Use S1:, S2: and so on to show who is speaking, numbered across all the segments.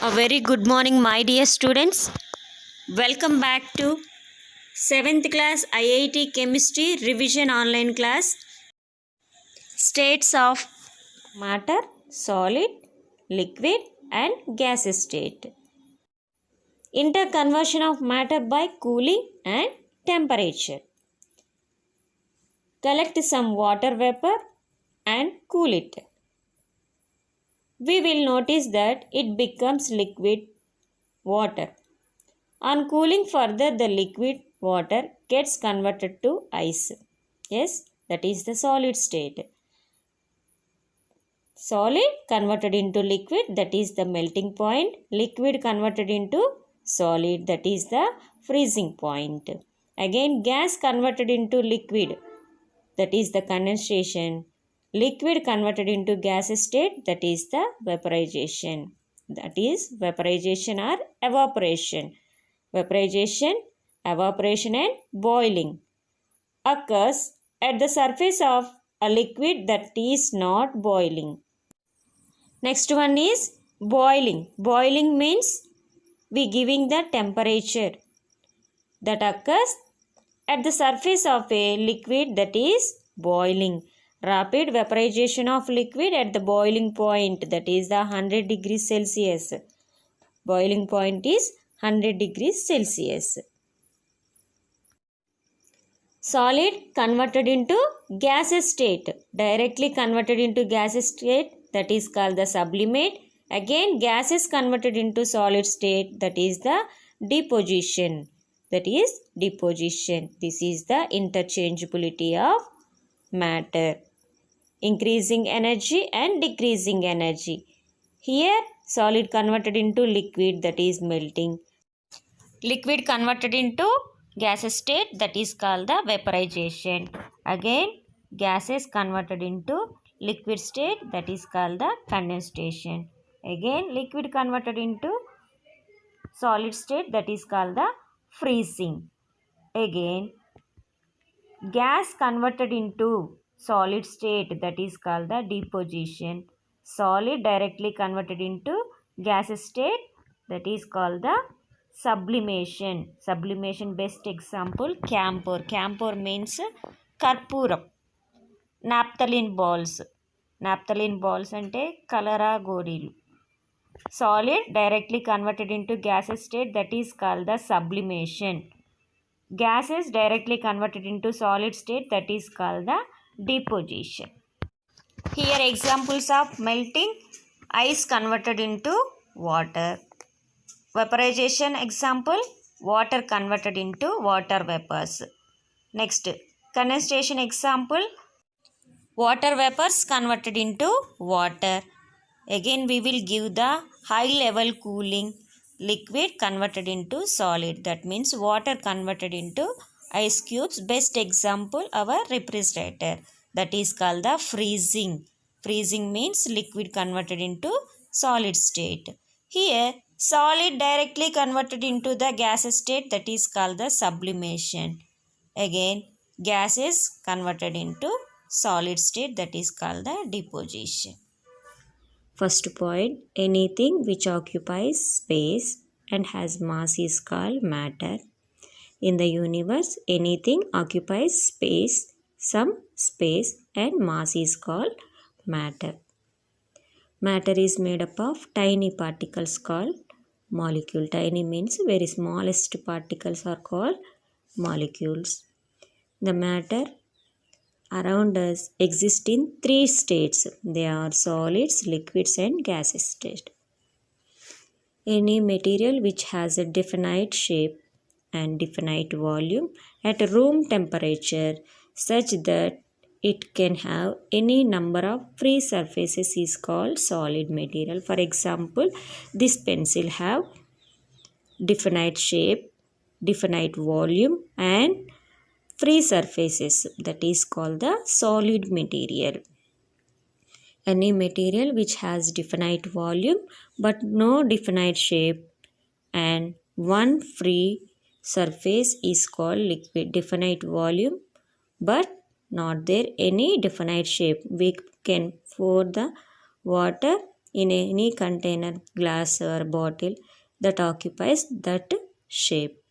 S1: A very good morning, my dear students. Welcome back to 7th class IIT Chemistry Revision Online class. States of matter, solid, liquid, and gas state. Interconversion of matter by cooling and temperature. Collect some water vapor and cool it. We will notice that it becomes liquid water. On cooling further, the liquid water gets converted to ice. Yes, that is the solid state. Solid converted into liquid, that is the melting point. Liquid converted into solid, that is the freezing point. Again, gas converted into liquid, that is the condensation. Liquid converted into gas state, that is the vaporization. That is vaporization or evaporation. Vaporization, evaporation and boiling occurs at the surface of a liquid that is not boiling. Next one is boiling. Boiling means we giving the temperature that occurs at the surface of a liquid that is boiling. Rapid vaporization of liquid at the boiling point, that is the 100 degrees Celsius. Boiling point is 100 degrees Celsius. Solid converted into gaseous state. Directly converted into gaseous state, that is called the sublimate. Again, gases converted into solid state, that is the deposition. That is deposition. This is the interchangeability of matter. Increasing energy and decreasing energy. Here, solid converted into liquid, that is melting. Liquid converted into gaseous state, that is called the vaporization. Again, gases converted into liquid state, that is called the condensation. Again, liquid converted into solid state, that is called the freezing. Again, gas converted into solid state, that is called the deposition. Solid directly converted into gaseous state, that is called the sublimation. Sublimation best example camphor. Camphor means karpuram. Naphthalene balls. Naphthalene balls ante kalera godilu. Solid directly converted into gaseous state, that is called the sublimation. Gases directly converted into solid state, that is called the deposition. Here examples of melting: ice converted into water. Vaporization example: water converted into water vapors. Next, condensation example: water vapors converted into water. Again, we will give the high level cooling: liquid converted into solid. That means water converted into ice cubes. Best example, our refrigerator. That is called the freezing. Freezing means liquid converted into solid state. Here, solid directly converted into the gaseous state, that is called the sublimation. Again, gases converted into solid state, that is called the deposition. First point, anything which occupies space and has mass is called matter. In the universe, anything occupies space, some space, and mass is called matter. Matter is made up of tiny particles called molecule. Tiny means very smallest particles are called molecules. The matter around us exist in three states. They are solids, liquids, and gaseous state. Any material which has a definite shape and definite volume at room temperature such that it can have any number of free surfaces is called solid material. For example, this pencil have definite shape, definite volume, and free surfaces, that is called the solid material. Any material which has definite volume but no definite shape and one free surface is called liquid. Definite volume but not there any definite shape. We can pour the water in any container, glass or bottle that occupies that shape.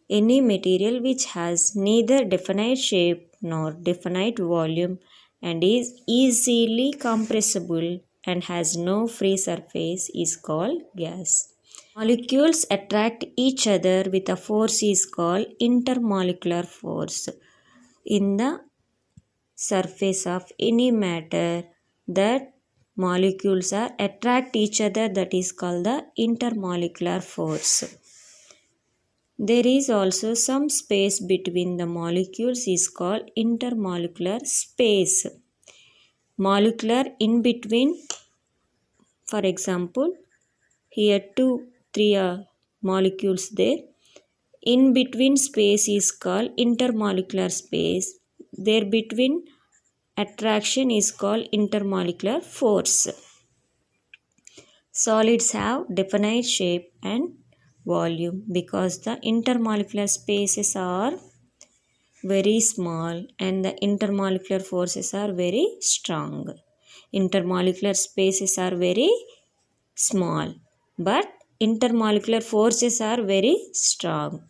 S1: Any material which has neither definite shape nor definite volume and is easily compressible and has no free surface is called gas. Molecules attract each other with a force is called intermolecular force. In the surface of any matter, that molecules are attract each other, that is called the intermolecular force. There is also some space between the molecules is called intermolecular space. Molecular in between, for example, here 3 molecules there. In between space is called intermolecular space. There between attraction is called intermolecular force. Solids have definite shape and volume because the intermolecular spaces are very small and the intermolecular forces are very strong. Intermolecular spaces are very small but intermolecular forces are very strong.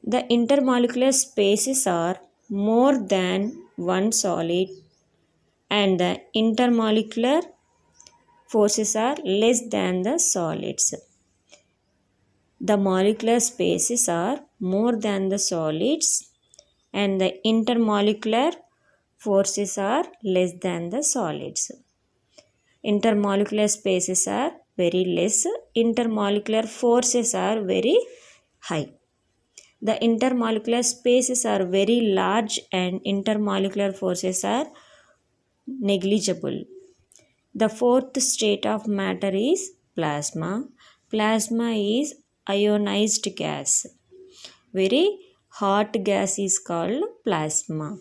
S1: The intermolecular spaces are more than one solid and the intermolecular forces are less than the solids. The molecular spaces are more than the solids and the intermolecular forces are less than the solids. Intermolecular spaces are very less, intermolecular forces are very high. The intermolecular spaces are very large and intermolecular forces are negligible. The fourth state of matter is plasma. Plasma is ionized gas. Very hot gas is called plasma.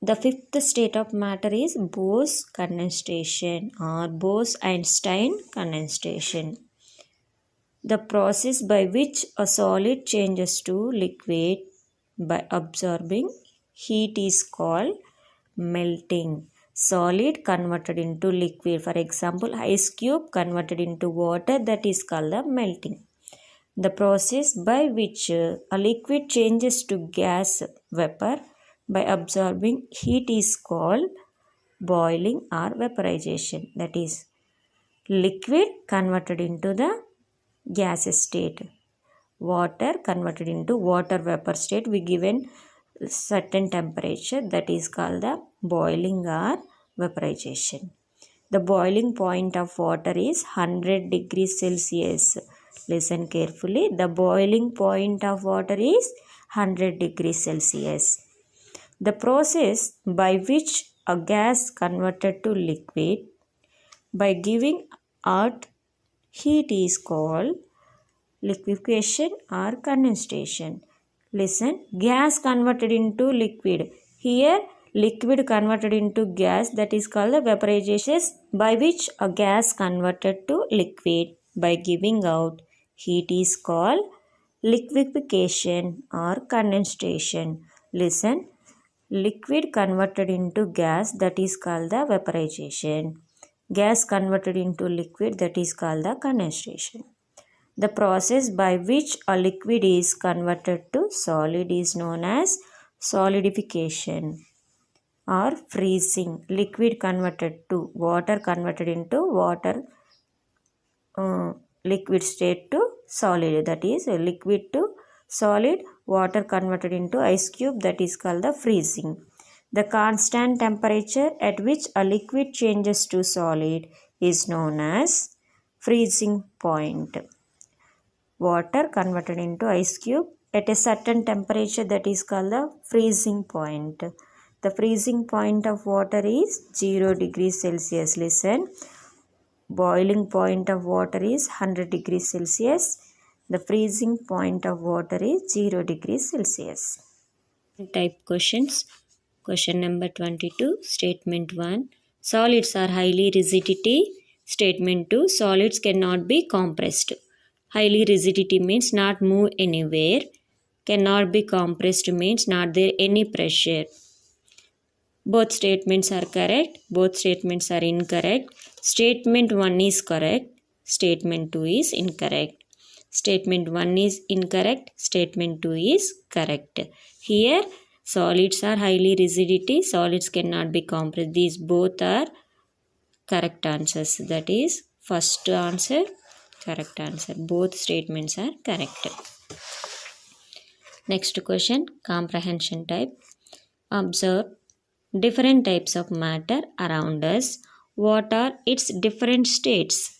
S1: The fifth state of matter is Bose condensation or Bose-Einstein condensation. The process by which a solid changes to liquid by absorbing heat is called melting. Solid converted into liquid, for example, ice cube converted into water, that is called the melting. The process by which a liquid changes to gas vapor by absorbing heat is called boiling or vaporization. That is, liquid converted into the gas state, water converted into water vapor state, we given certain temperature, that is called the boiling or vaporization. The boiling point of water is 100 degrees Celsius. Listen carefully. The boiling point of water is 100 degrees Celsius. The process by which a gas converted to liquid by giving out heat is called liquefaction or condensation. Listen, gas converted into liquid. Here, liquid converted into gas, that is called the vaporization, by which a gas converted to liquid by giving out heat is called liquefaction or condensation. Listen, liquid converted into gas, that is called the vaporization. Gas converted into liquid, that is called the condensation. The process by which a liquid is converted to solid is known as solidification or freezing. Liquid converted to water converted into water, liquid state to solid, that is liquid to solid, water converted into ice cube, that is called the freezing. The constant temperature at which a liquid changes to solid is known as freezing point. Water converted into ice cube at a certain temperature, that is called the freezing point. The freezing point of water is 0 degrees Celsius. Listen, boiling point of water is 100 degrees Celsius. The freezing point of water is 0 degrees Celsius. Type questions. Question number 22. Statement 1. Solids are highly rigidity. Statement 2. Solids cannot be compressed. Highly rigidity means not move anywhere. Cannot be compressed means not there any pressure. Both statements are correct. Both statements are incorrect. Statement 1 is correct. Statement 2 is incorrect. Statement 1 is incorrect. Statement 2 is correct. Here solids are highly rigidity. Solids cannot be compressed. These both are correct answers. That is first answer, correct answer. Both statements are correct. Next question, comprehension type. Observe different types of matter around us. What are its different states?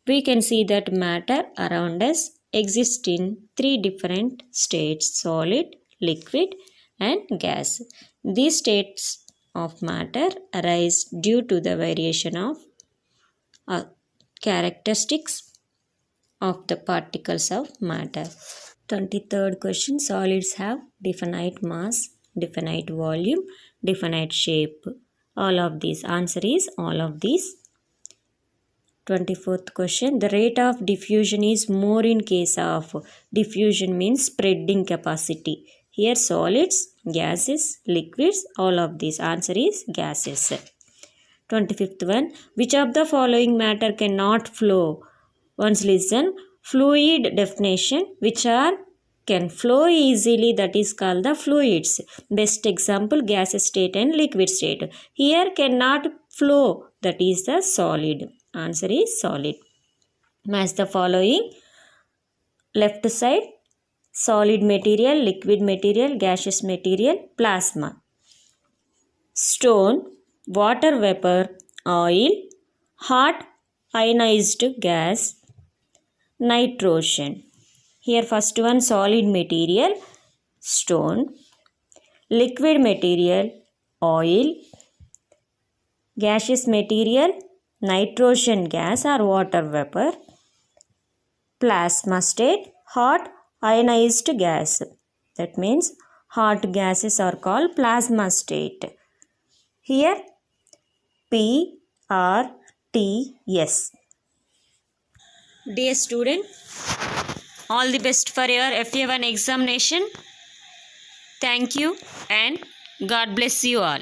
S1: We can see that matter around us exists in 3 different states: solid, liquid, and gas. These states of matter arise due to the variation of characteristics of the particles of matter. 23rd question, solids have definite mass, definite volume, definite shape. All of these. Answer is all of these. 24th question, the rate of diffusion is more in case of. Diffusion means spreading capacity. Here solids, gases, liquids, all of these. Answer is gases. 25th one, which of the following matter cannot flow? Once listen, fluid definition, which are can flow easily, that is called the fluids. Best example, gas state and liquid state. Here cannot flow, that is the solid. Answer is solid. Match the following. Left side, solid material, liquid material, gaseous material, plasma. Stone, water vapor, oil, hot ionized gas, nitrogen. Here first one, solid material, stone, liquid material, oil, gaseous material, nitrogen gas or water vapor, plasma state, hot ionized gas. That means hot gases are called plasma state. Here PRTS. Dear student, all the best for your FA1 examination. Thank you and God bless you all.